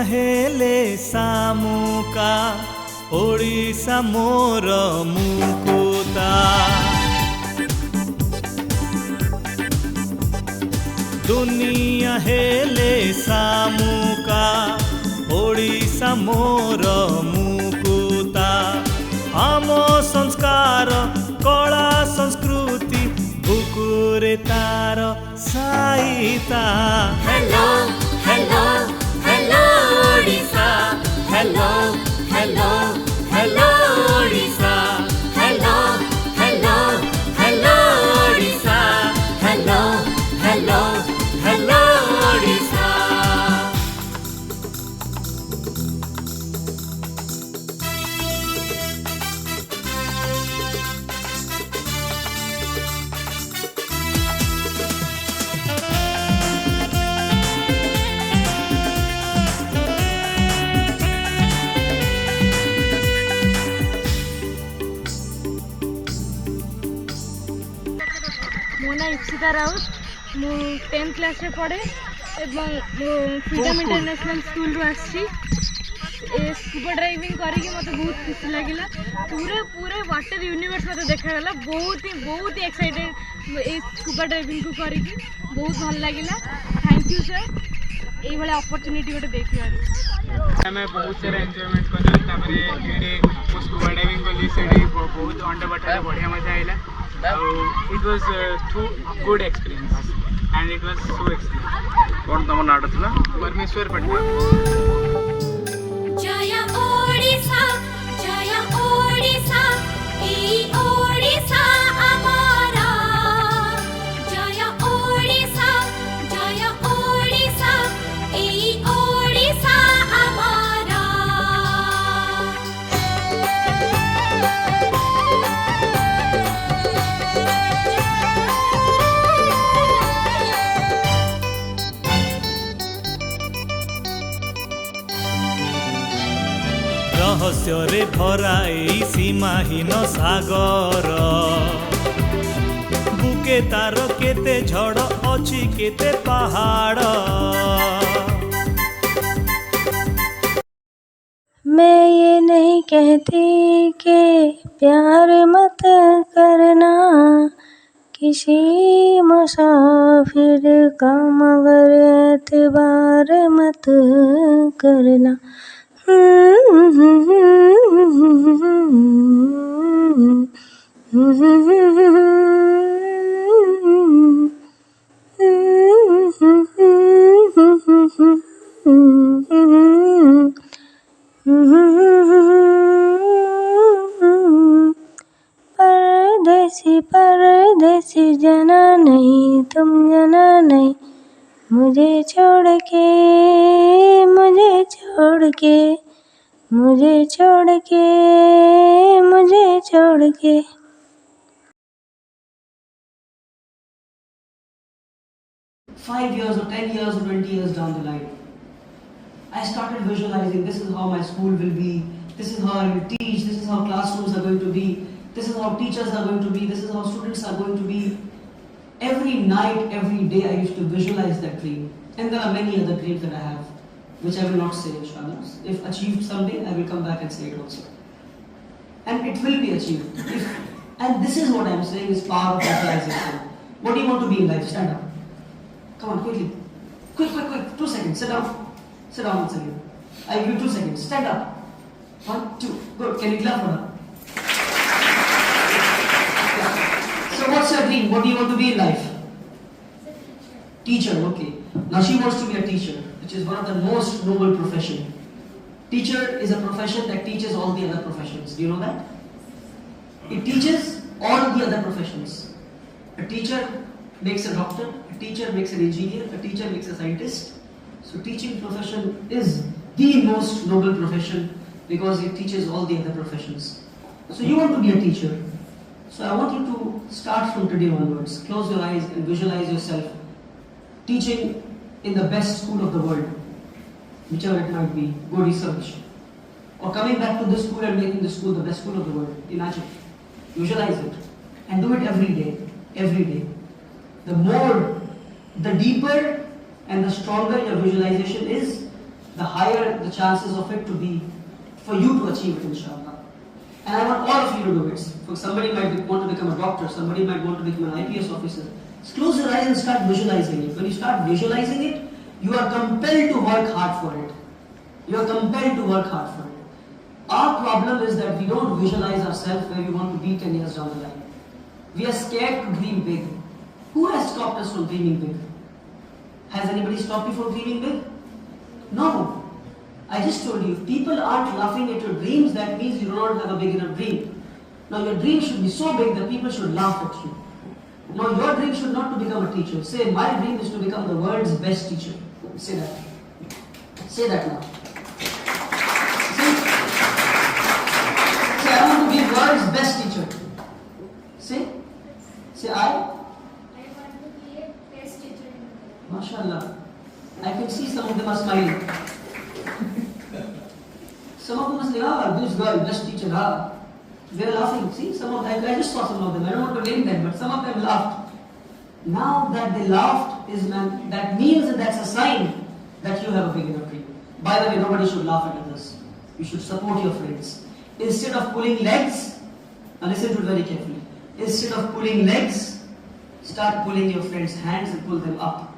हेले सामुका ओडिसा मोर मुकुता दुनिया हेले सामुका ओडिसा मोर मुकुता आम संस्कार कला संस्कृति बुकुरे तार साईता hello hello hello Odisha hello hello hello Odisha hello hello hello Odisha hello hello hello Odisha मो ना इप्सिता राउत मु 10th क्लास रे पढ़े एवं फ्रीडम इंटरनेशनल स्कूल रु आसी स्कूबा ड्राइविंग करके मत बहुत खुशी लगिला पूरे पूरे वाटर यूनिवर्स मत देखागला बहुत ही एक्साइटेड ए स्कूबा ड्राइविंग को करके बहुत भल लगिला थैंक यू सर ये वाला अपॉर्चुनिटी गोटे देखिबार मैं बहुत सारा एंजॉयमेंट करी तापरे एडे स्कूबा डाइविंग कली सेडी बहुत अंडर वाटर बढ़िया मजा आइला it was too good experience and it was so experience कोन तम नाट थला परमेश्वर पटना जय ओडिसा ए ओडिसा हमारा जय ओडिसा ए ओडिसा हमारा रहस्य रे भराई सीमाहीन सागर बुके तार केते झड़ अछि केते पहाड़ मैं ये नहीं कहती कि प्यार मत करना किसी मुसाफिर का मगर एतबार मत करना परदेसी परदेसी जना नहीं तुम जना नहीं मुझे छोड़ के मुझे छोड़ के मुझे छोड़ के मुझे छोड़ के 5 years or 10 years or 20 years down the line, I started visualizing this is how my school will be, this is how I will teach, this is how classrooms are going to be, this is how teachers are going to be, this is how students are going to be. Every night, every day I used to visualize that dream. And there are many other dreams that I have, which I will not say, inshallah. If achieved someday, I will come back and say it also. And it will be achieved. And this is what I am saying is power of visualization. What do you want to be in life? Stand up. Come on, quickly. Quick. 2 seconds. Sit down. Sit down once again. I give you 2 seconds. Stand up. 1, 2. Good. Can you clap for her? So what's your dream? What do you want to be in life? Teacher. Okay. Now she wants to be a teacher, which is one of the most noble profession. Teacher is a profession that teaches all the other professions. Do you know that? It teaches all the other professions. A teacher makes a doctor, a teacher makes an engineer, a teacher makes a scientist. So teaching profession is the most noble profession because it teaches all the other professions. So you want to be a teacher. So I want you to start from today onwards. Close your eyes and visualize yourself teaching in the best school of the world, whichever it might be. Go research. Or coming back to this school and making the school the best school of the world. Imagine. Visualize it. And do it every day. Every day. The deeper and the stronger your visualization is, the higher the chances of it to be for you to achieve it, inshallah. And I want all of you to do it. For somebody might want to become a doctor, somebody might want to become an IPS officer. Just close your eyes and start visualizing it. When you start visualizing it, you are compelled to work hard for it. You are compelled to work hard for it. Our problem is that we don't visualize ourselves where we want to be 10 years down the line. We are scared to dream big. Who has stopped us from dreaming big? Has anybody stopped you from dreaming big? No. I just told you, if people aren't laughing at your dreams, that means you do not have a big enough dream. Now your dream should be so big that people should laugh at you. Now your dream should not to become a teacher. Say, my dream is to become the world's best teacher. Say that. Say that now. Say, I want to be world's best teacher. Say. Say, I want to be a best teacher. MashaAllah. I can see some of them are smiling. Some of them are saying, ah, this girl, best teacher, ah. They are laughing. See, some of them, I just saw some of them. I don't want to name them, but some of them laughed. Now that they laughed, that means that that's a sign that you have a big enough dream. By the way, nobody should laugh at others. You should support your friends. Instead of pulling legs, now listen to it very carefully. Instead of pulling legs, start pulling your friends' hands and pull them up.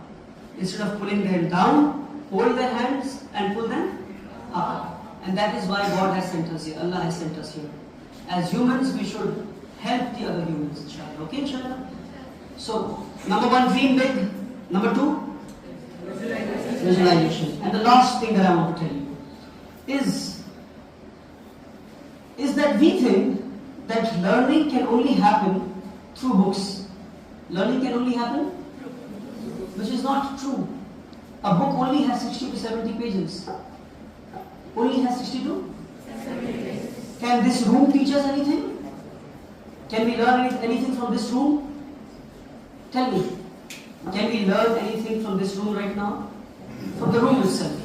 Instead of pulling them down, hold their hands and pull them up. And that is why God has sent us here. Allah has sent us here. As humans, we should help the other humans, inshallah. Okay, inshallah? So, number one, dream big. Number two, visualization. And the last thing that I want to tell you is that we think that learning can only happen through books. Learning can only happen, which is not true. A book only has 60 to 70 pages. Only has 62? Can this room teach us anything? Can we learn anything from this room? Tell me. Can we learn anything from this room right now? From the room itself.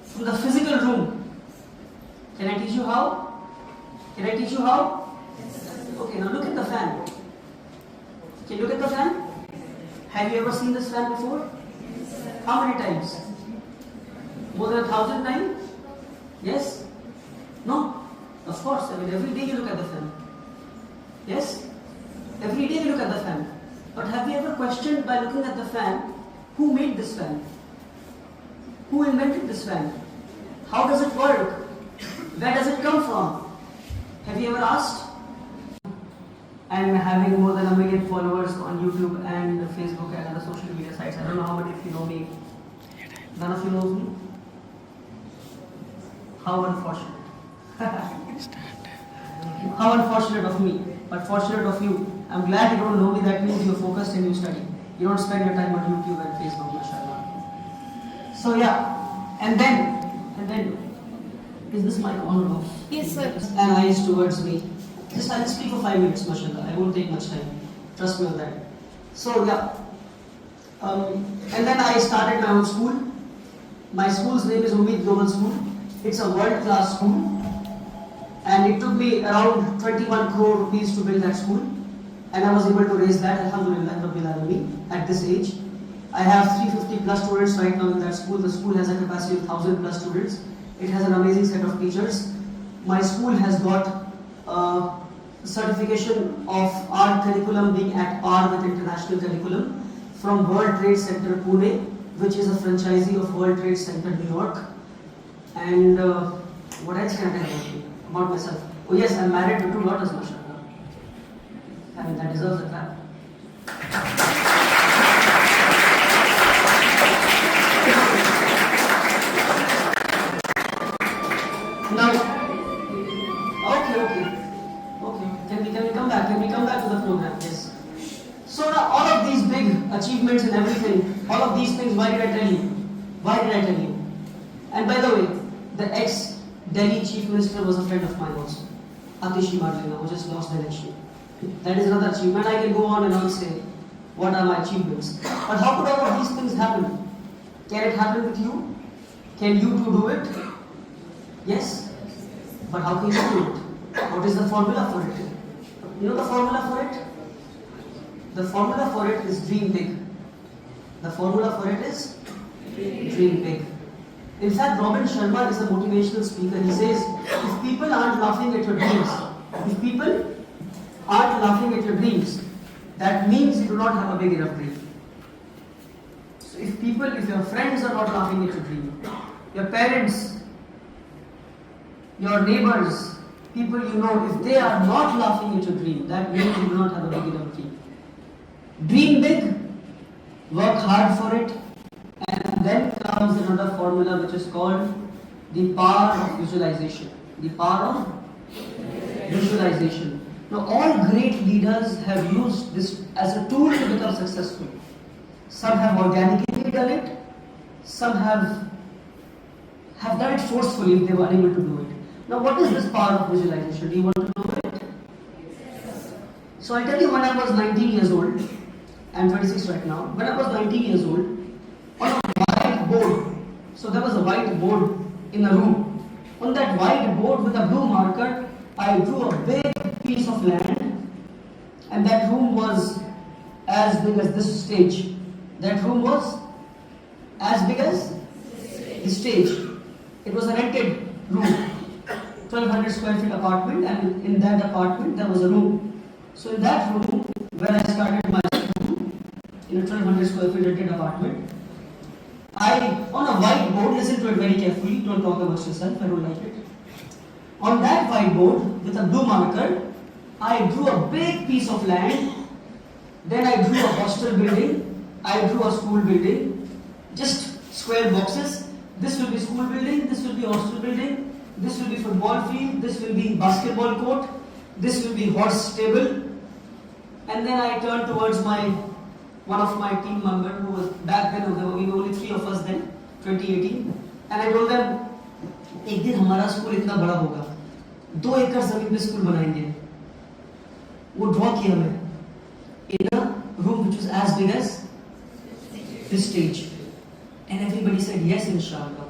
From the physical room. Can I teach you how? Can I teach you how? Okay, now look at the fan. Can you look at the fan? Have you ever seen this fan before? How many times? More than 1,000 times? Yes? No? Of course, I mean every day you look at the fan. Yes? Every day you look at the fan. But have you ever questioned by looking at the fan, who made this fan? Who invented this fan? How does it work? Where does it come from? Have you ever asked? I'm having more than 1 million followers on YouTube and Facebook and other social media sites. I don't know how many of you know me. None of you knows me? How unfortunate. How unfortunate of me, but fortunate of you. I'm glad you don't know me, that means you're focused and you study. You don't spend your time on YouTube and Facebook, mashallah. So yeah, and then, is this mic on or off? Yes, sir. And eyes towards me. I'll speak for 5 minutes, mashallah. I won't take much time. Trust me on that. So yeah. And then I started my own school. My school's name is Umeed Global School. It's a world-class school. And it took me around 21 crore rupees to build that school. And I was able to raise that, alhamdulillah, Rabbil Alameen, at this age. I have 350 plus students right now in that school. The school has a capacity of 1,000 plus students. It has an amazing set of teachers. My school has got certification of our curriculum being at par with international curriculum from World Trade Center Pune, which is a franchisee of World Trade Center New York. And what else can I tell you about myself? Oh yes, I'm married to 2 daughters, mashallah. I mean, that deserves a clap. Now, okay. Can we come back? Can we come back to the program? Yes. So now all of these big achievements and everything, all of these things, why did I tell you? Why did I tell you? And by the way, the ex-Delhi Chief Minister was a friend of mine also. Atishi Madlina, who just lost the election. That is another achievement. I can go on and on say, what are my achievements? But how could all of these things happen? Can it happen with you? Can you too do it? Yes? But how can you do it? What is the formula for it? You know the formula for it? The formula for it is dream big. The formula for it is dream big. In fact, Robin Sharma is a motivational speaker. He says, if people aren't laughing at your dreams, if people aren't laughing at your dreams, that means you do not have a big enough dream. So if your friends are not laughing at your dream, your parents, your neighbors, people you know, if they are not laughing at your dream, that means you do not have a big enough dream. Dream big, work hard for it, and then comes another formula which is called the power of visualization. The power of visualization. Now, all great leaders have used this as a tool to become successful. Some have organically done it, some have done it forcefully if they were unable to do it. Now, what is this power of visualization? Do you want to know it? So, I'll tell you, when I was 19 years old, I'm 26 right now. When I was 19 years old, on a white board, so there was a white board in a room. On that white board with a blue marker, I drew a big piece of land, and that room was as big as this stage. That room was as big as the stage. It was a rented room, 1200 square feet apartment, and in that apartment there was a room. So in that room, where I started my room, in a 1200 square feet rented apartment, on a whiteboard, listen to it very carefully, don't talk about yourself, I don't like it. On that whiteboard, with a blue marker, I drew a big piece of land, then I drew a hostel building, I drew a school building, just square boxes. This will be school building, this will be hostel building, this will be football field, this will be basketball court, this will be horse stable. And then I turned towards one of my team members who was back then, we were only 3 of us then, 2018, and I told them, एक दिन हमारा school इतना बड़ा होगा, 2 एकड़ जमीन पे school बनाएंगे. वो ड्रॉ किया मैं in a room which was as big as this stage, and everybody said yes, inshallah.